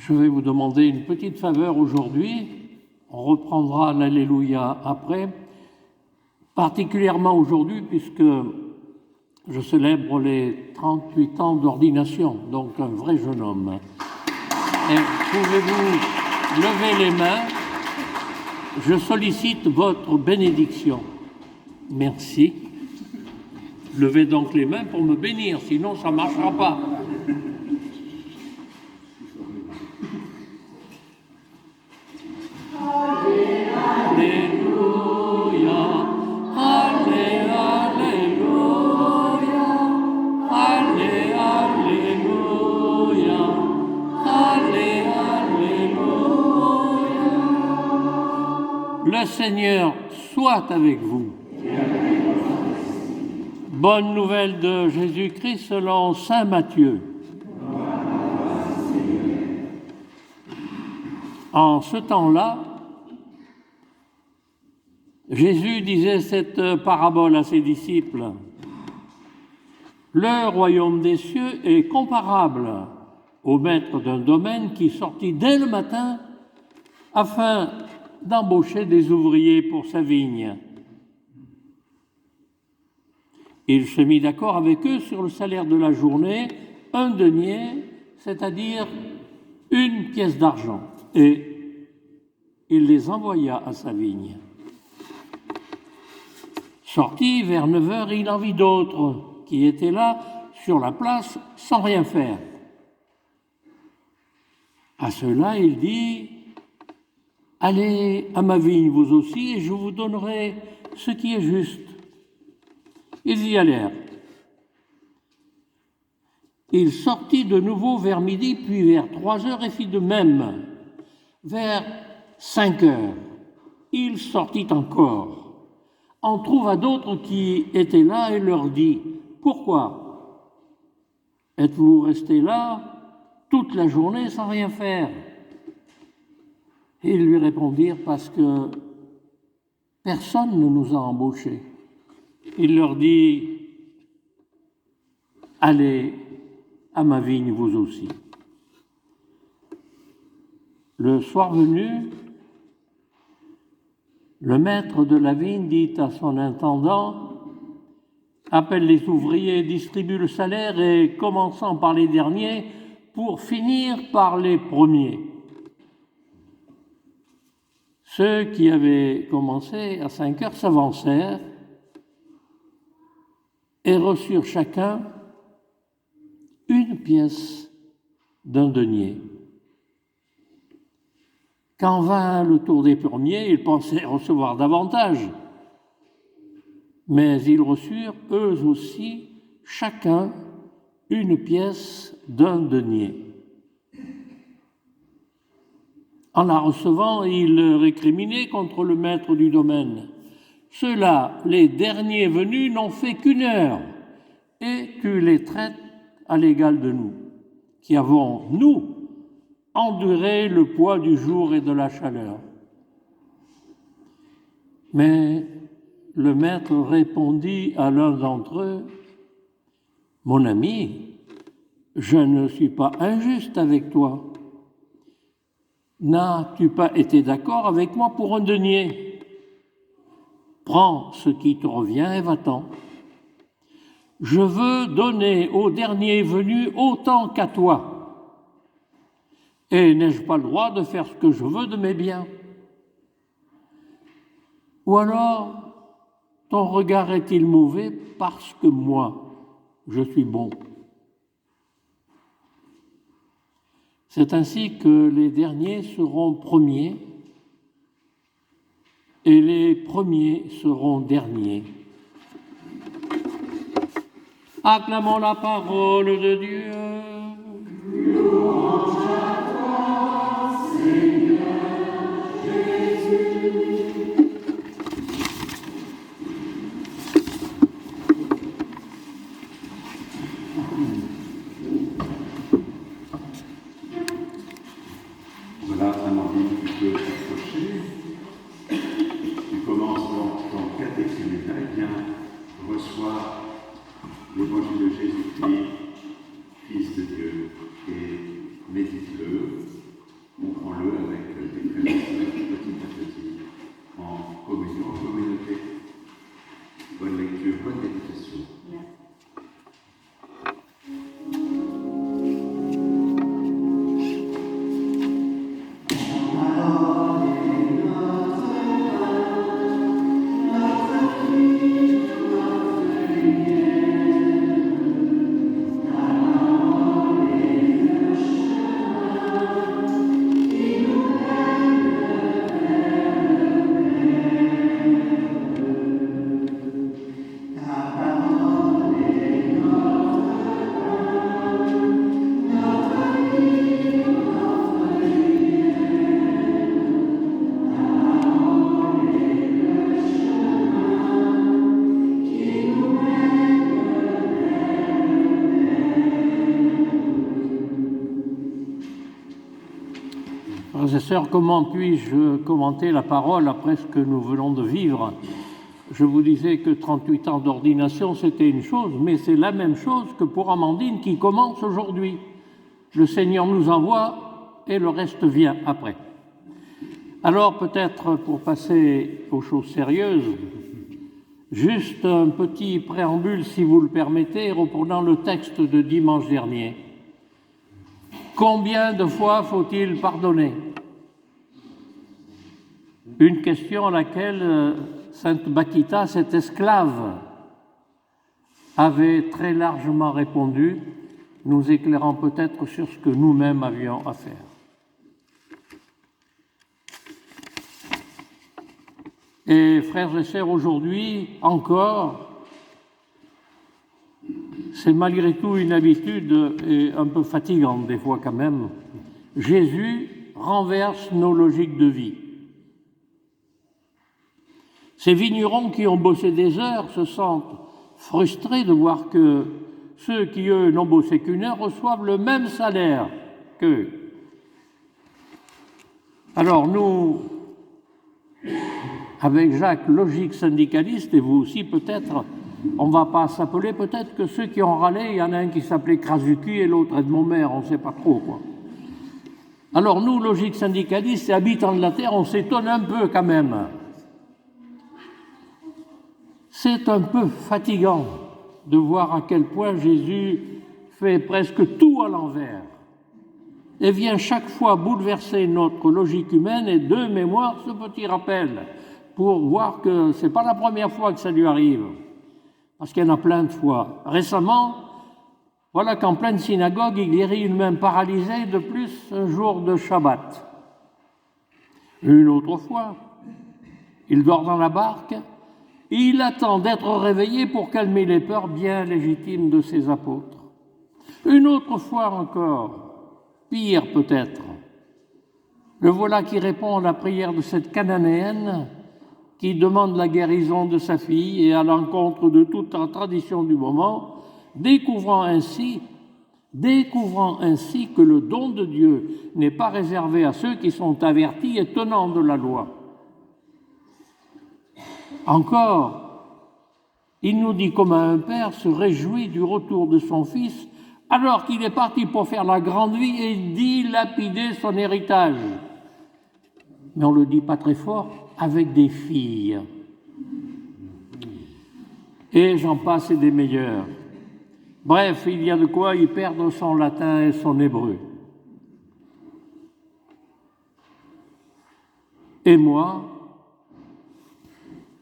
Je vais vous demander une petite faveur aujourd'hui. On reprendra l'Alléluia après, particulièrement aujourd'hui puisque je célèbre les 38 ans d'ordination, donc un vrai jeune homme. Et pouvez-vous lever les mains? Je sollicite votre bénédiction. Merci. Levez donc les mains pour me bénir, sinon ça ne marchera pas. Le Seigneur soit avec vous. Bonne nouvelle de Jésus-Christ selon saint Matthieu. En ce temps-là, Jésus disait cette parabole à ses disciples. Le royaume des cieux est comparable au maître d'un domaine qui sortit dès le matin afin d'embaucher des ouvriers pour sa vigne. Il se mit d'accord avec eux sur le salaire de la journée, 1 denier, c'est-à-dire 1 pièce d'argent, et il les envoya à sa vigne. Sorti vers 9 heures, il en vit d'autres qui étaient là sur la place sans rien faire. À ceux-là, il dit: allez à ma vigne vous aussi, et je vous donnerai ce qui est juste. Ils y allèrent. Il sortit de nouveau vers midi, puis vers 3 heures, et fit de même. Vers 5 heures, il sortit encore, en trouva d'autres qui étaient là et leur dit: pourquoi êtes-vous restés là toute la journée sans rien faire? Et ils lui répondirent: parce que personne ne nous a embauchés. Il leur dit: allez à ma vigne vous aussi. Le soir venu, le maître de la vigne dit à son intendant: appelle les ouvriers, distribue le salaire, et commençant par les derniers pour finir par les premiers. Ceux qui avaient commencé à 5 heures s'avancèrent et reçurent chacun 1 pièce d'1 denier. Quand vint le tour des premiers, ils pensaient recevoir davantage, mais ils reçurent eux aussi chacun 1 pièce d'1 denier. En la recevant, ils récriminaient contre le maître du domaine. Ceux-là, les derniers venus, n'ont fait qu'1 heure, et tu les traites à l'égal de nous, qui avons, nous, enduré le poids du jour et de la chaleur. Mais le maître répondit à l'un d'entre eux: mon ami, je ne suis pas injuste avec toi. N'as-tu pas été d'accord avec moi pour 1 denier? Prends ce qui te revient et va-t'en. Je veux donner au dernier venu autant qu'à toi. Et n'ai-je pas le droit de faire ce que je veux de mes biens? Ou alors, ton regard est-il mauvais parce que moi, je suis bon? C'est ainsi que les derniers seront premiers et les premiers seront derniers. Acclamons la parole de Dieu. Louange à toi, Seigneur Jésus. Voilà un envie qui peut s'approcher. Tu commences ton catéchisme, eh bien, reçois l'évangile de Jésus-Christ, Fils de Dieu, et médite-le, comprends-le avec des frères et sœurs, petit à petit, en communion, en communauté. Bonne lecture, bonne méditation. Frères et sœurs, comment puis-je commenter la parole après ce que nous venons de vivre? Je vous disais que 38 ans d'ordination, c'était une chose, mais c'est la même chose que pour Amandine qui commence aujourd'hui. Le Seigneur nous envoie et le reste vient après. Alors peut-être pour passer aux choses sérieuses, juste un petit préambule, si vous le permettez, reprenant le texte de dimanche dernier. Combien de fois faut-il pardonner? Une question à laquelle Sainte Bakita, cette esclave, avait très largement répondu, nous éclairant peut-être sur ce que nous-mêmes avions à faire. Et frères et sœurs, aujourd'hui encore, c'est malgré tout une habitude et un peu fatigante des fois quand même. Jésus renverse nos logiques de vie. Ces vignerons qui ont bossé des heures se sentent frustrés de voir que ceux qui, eux, n'ont bossé qu'une heure reçoivent le même salaire qu'eux. Alors nous, avec Jacques, logique syndicaliste, et vous aussi peut-être, on ne va pas s'appeler, peut-être que ceux qui ont râlé, il y en a un qui s'appelait Krasuki et l'autre Edmond-Maire, on ne sait pas trop quoi. Alors nous, logique syndicaliste et habitants de la Terre, on s'étonne un peu quand même. C'est un peu fatigant de voir à quel point Jésus fait presque tout à l'envers et vient chaque fois bouleverser notre logique humaine et de mémoire ce petit rappel pour voir que ce n'est pas la première fois que ça lui arrive, parce qu'il y en a plein de fois. Récemment, voilà qu'en pleine synagogue, il guérit une main paralysée de plus un jour de Shabbat. Une autre fois, il dort dans la barque. Il attend d'être réveillé pour calmer les peurs bien légitimes de ses apôtres. Une autre fois encore, pire peut-être, le voilà qui répond à la prière de cette Cananéenne qui demande la guérison de sa fille et à l'encontre de toute la tradition du moment, découvrant ainsi que le don de Dieu n'est pas réservé à ceux qui sont avertis et tenants de la loi. Encore, il nous dit comment un père se réjouit du retour de son fils alors qu'il est parti pour faire la grande vie et dilapider son héritage. Mais on ne le dit pas très fort, avec des filles. Et j'en passe et des meilleurs. Bref, il y a de quoi y perdre son latin et son hébreu. Et moi,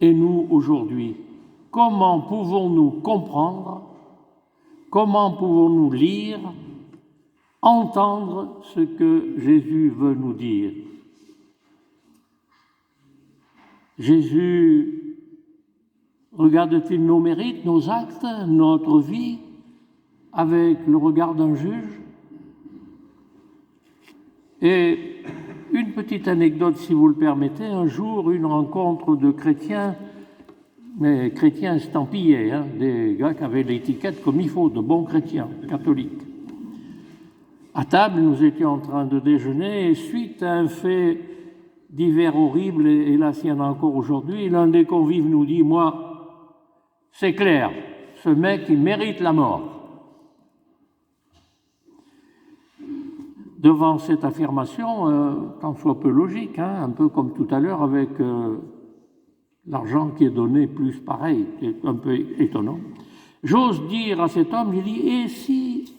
et nous aujourd'hui, comment pouvons-nous comprendre, comment pouvons-nous lire, entendre ce que Jésus veut nous dire? Jésus regarde-t-il nos mérites, nos actes, notre vie, avec le regard d'un juge? Et une petite anecdote, si vous le permettez. Un jour, une rencontre de chrétiens, mais chrétiens estampillés, des gars qui avaient l'étiquette comme il faut, de bons chrétiens, catholiques. À table, nous étions en train de déjeuner et suite à un fait divers horrible, et hélas, il y en a encore aujourd'hui, l'un des convives nous dit « Moi, c'est clair, ce mec, il mérite la mort. » devant cette affirmation, tant soit peu logique, un peu comme tout à l'heure avec l'argent qui est donné plus pareil, c'est un peu étonnant. J'ose dire à cet homme, j'ai dit, et si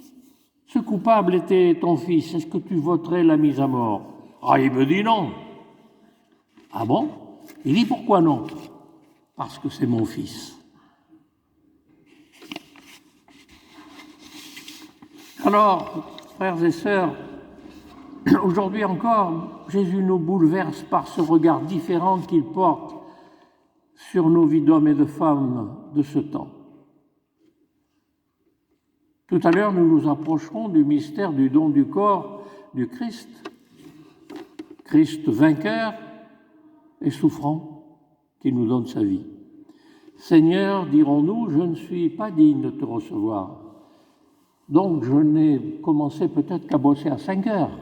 ce coupable était ton fils, est-ce que tu voterais la mise à mort? Ah, il me dit non. Ah bon? Il dit pourquoi non? Parce que c'est mon fils. Alors, frères et sœurs, aujourd'hui encore, Jésus nous bouleverse par ce regard différent qu'il porte sur nos vies d'hommes et de femmes de ce temps. Tout à l'heure, nous nous approcherons du mystère du don du corps du Christ. Christ vainqueur et souffrant, qui nous donne sa vie. Seigneur, dirons-nous, je ne suis pas digne de te recevoir. Donc, je n'ai commencé peut-être qu'à bosser à 5 heures.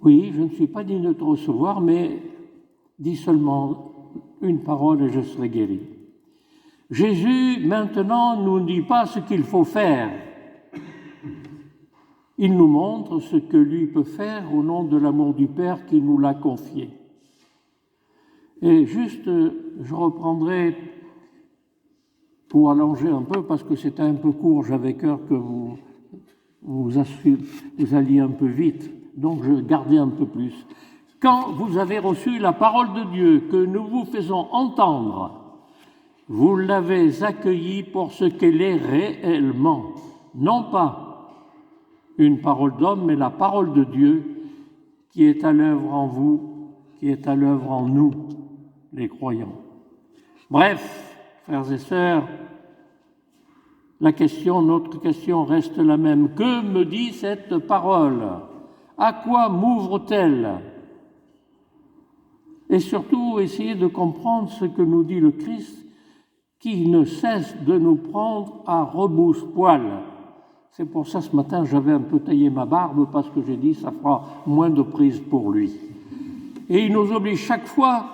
Oui, je ne suis pas digne de te recevoir, mais dis seulement une parole et je serai guéri. Jésus, maintenant, ne nous dit pas ce qu'il faut faire. Il nous montre ce que lui peut faire au nom de l'amour du Père qui nous l'a confié. Et juste, je reprendrai pour allonger un peu, parce que c'était un peu court, j'avais cœur que vous alliez un peu vite, donc je gardais un peu plus. Quand vous avez reçu la parole de Dieu que nous vous faisons entendre, vous l'avez accueillie pour ce qu'elle est réellement, non pas une parole d'homme, mais la parole de Dieu qui est à l'œuvre en vous, qui est à l'œuvre en nous, les croyants. Bref, frères et sœurs, notre question reste la même. Que me dit cette parole? À quoi m'ouvre-t-elle? Et surtout, essayez de comprendre ce que nous dit le Christ, qui ne cesse de nous prendre à rebousse-poil. C'est pour ça, ce matin, j'avais un peu taillé ma barbe, parce que j'ai dit, ça fera moins de prise pour lui. Et il nous oblige chaque fois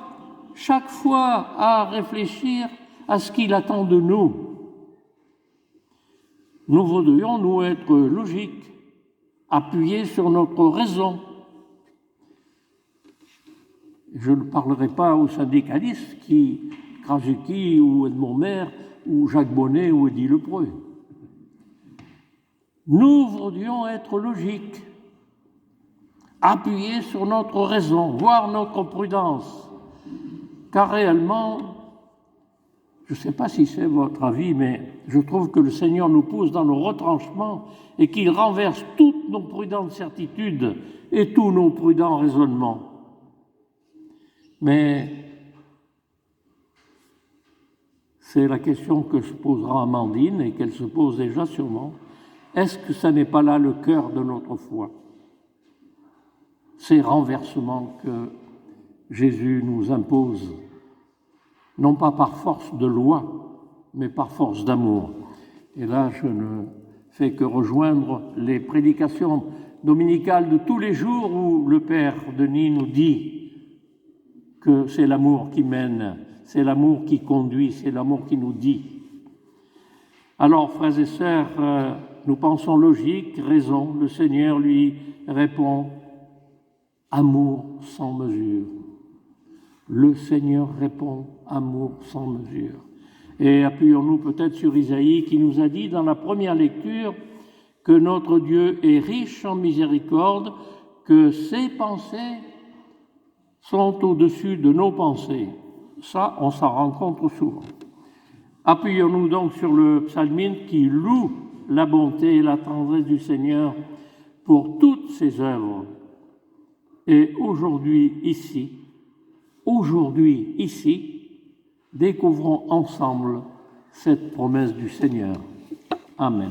à réfléchir à ce qu'il attend de nous. Nous voudrions, nous, être logiques, appuyés sur notre raison. Je ne parlerai pas aux syndicalistes Krasuki ou Edmond Maire ou Jacques Bonnet ou Eddy Lepreux. Nous voudrions être logiques, appuyés sur notre raison, voire notre prudence, car réellement, je ne sais pas si c'est votre avis, mais je trouve que le Seigneur nous pousse dans nos retranchements et qu'il renverse toutes nos prudentes certitudes et tous nos prudents raisonnements. Mais c'est la question que se posera Amandine et qu'elle se pose déjà sûrement. Est-ce que ça n'est pas là le cœur de notre foi? Ces renversements que Jésus nous impose, non pas par force de loi, mais par force d'amour. Et là, je ne fais que rejoindre les prédications dominicales de tous les jours où le Père Denis nous dit que c'est l'amour qui mène, c'est l'amour qui conduit, c'est l'amour qui nous dit. Alors, frères et sœurs, nous pensons logique, raison. Le Seigneur lui répond amour sans mesure. Le Seigneur répond amour sans mesure. Et appuyons-nous peut-être sur Isaïe qui nous a dit dans la première lecture que notre Dieu est riche en miséricorde, que ses pensées sont au-dessus de nos pensées. Ça, on s'en rend compte souvent. Appuyons-nous donc sur le psalmiste qui loue la bonté et la tendresse du Seigneur pour toutes ses œuvres. Et aujourd'hui, ici, découvrons ensemble cette promesse du Seigneur. Amen.